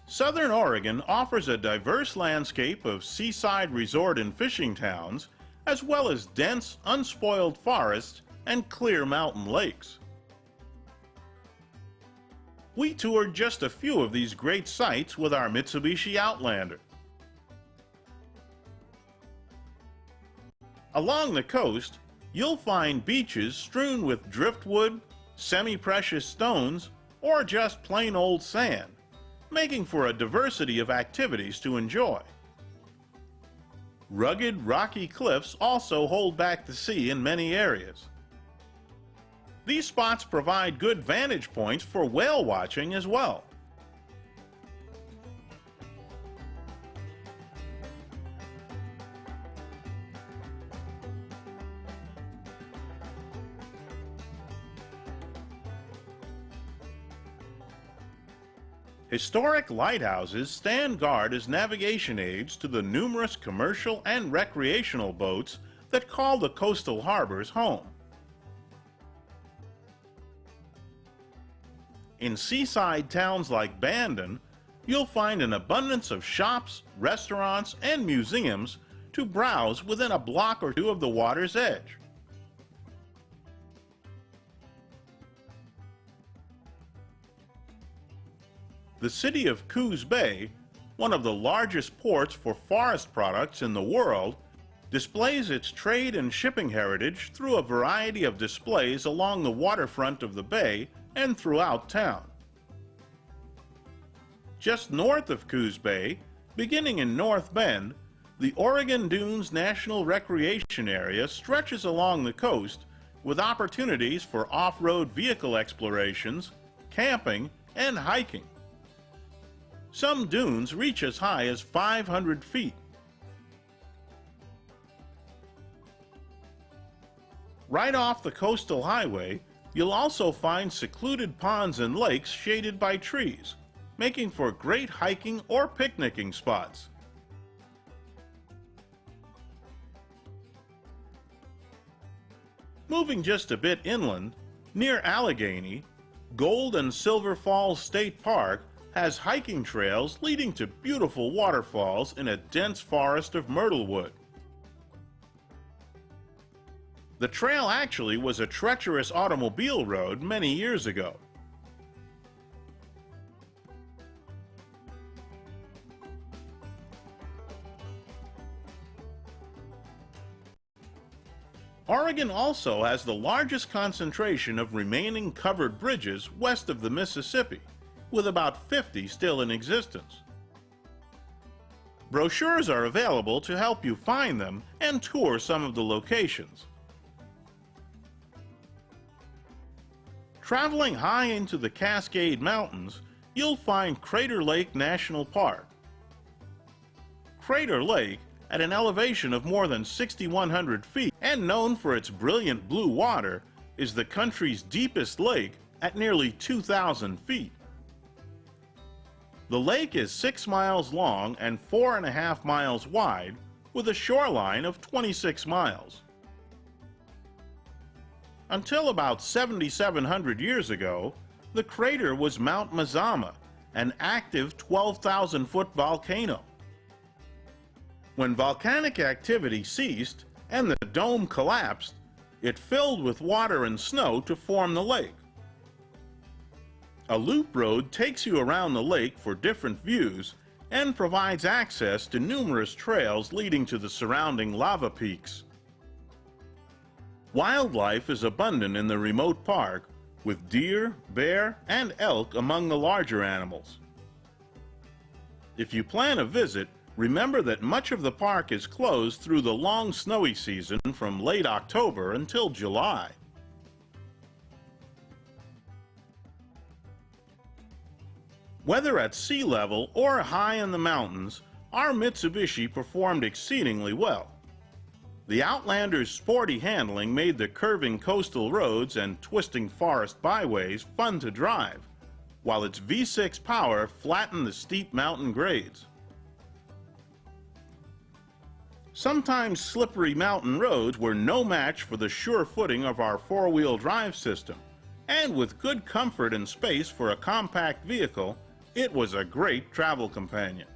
Southern Oregon offers a diverse landscape of seaside resort and fishing towns, as well as dense, unspoiled forests and clear mountain lakes. We toured just a few of these great sites with our Mitsubishi Outlander. Along the coast, you'll find beaches strewn with driftwood, semi-precious stones, or just plain old sand, making for a diversity of activities to enjoy. Rugged, rocky cliffs also hold back the sea in many areas. These spots provide good vantage points for whale watching as well. Historic lighthouses stand guard as navigation aids to the numerous commercial and recreational boats that call the coastal harbors home. In seaside towns like Bandon, you'll find an abundance of shops, restaurants, and museums to browse within a block or two of the water's edge. The city of Coos Bay, one of the largest ports for forest products in the world, displays its trade and shipping heritage through a variety of displays along the waterfront of the bay and throughout town. Just north of Coos Bay, beginning in North Bend, the Oregon Dunes National Recreation Area stretches along the coast with opportunities for off-road vehicle explorations, camping, and hiking. Some dunes reach as high as 500 feet. Right off the coastal highway, you'll also find secluded ponds and lakes shaded by trees, making for great hiking or picnicking spots. Moving just a bit inland, near Allegheny, Gold and Silver Falls State Park has hiking trails leading to beautiful waterfalls in a dense forest of myrtlewood. The trail actually was a treacherous automobile road many years ago. Oregon also has the largest concentration of remaining covered bridges west of the Mississippi, with about 50 still in existence. Brochures are available to help you find them and tour some of the locations. Traveling high into the Cascade Mountains, you'll find Crater Lake National Park. Crater Lake, at an elevation of more than 6,100 feet and known for its brilliant blue water, is the country's deepest lake at nearly 2,000 feet. The lake is 6 miles long and 4.5 miles wide, with a shoreline of 26 miles. Until about 7,700 years ago, the crater was Mount Mazama, an active 12,000-foot volcano. When volcanic activity ceased and the dome collapsed, it filled with water and snow to form the lake. A loop road takes you around the lake for different views and provides access to numerous trails leading to the surrounding lava peaks. Wildlife is abundant in the remote park, with deer, bear, and elk among the larger animals. If you plan a visit, remember that much of the park is closed through the long snowy season from late October until July. Whether at sea level or high in the mountains, our Mitsubishi performed exceedingly well. The Outlander's sporty handling made the curving coastal roads and twisting forest byways fun to drive, while its V6 power flattened the steep mountain grades. Sometimes slippery mountain roads were no match for the sure footing of our four-wheel drive system, and with good comfort and space for a compact vehicle, It was a great travel companion.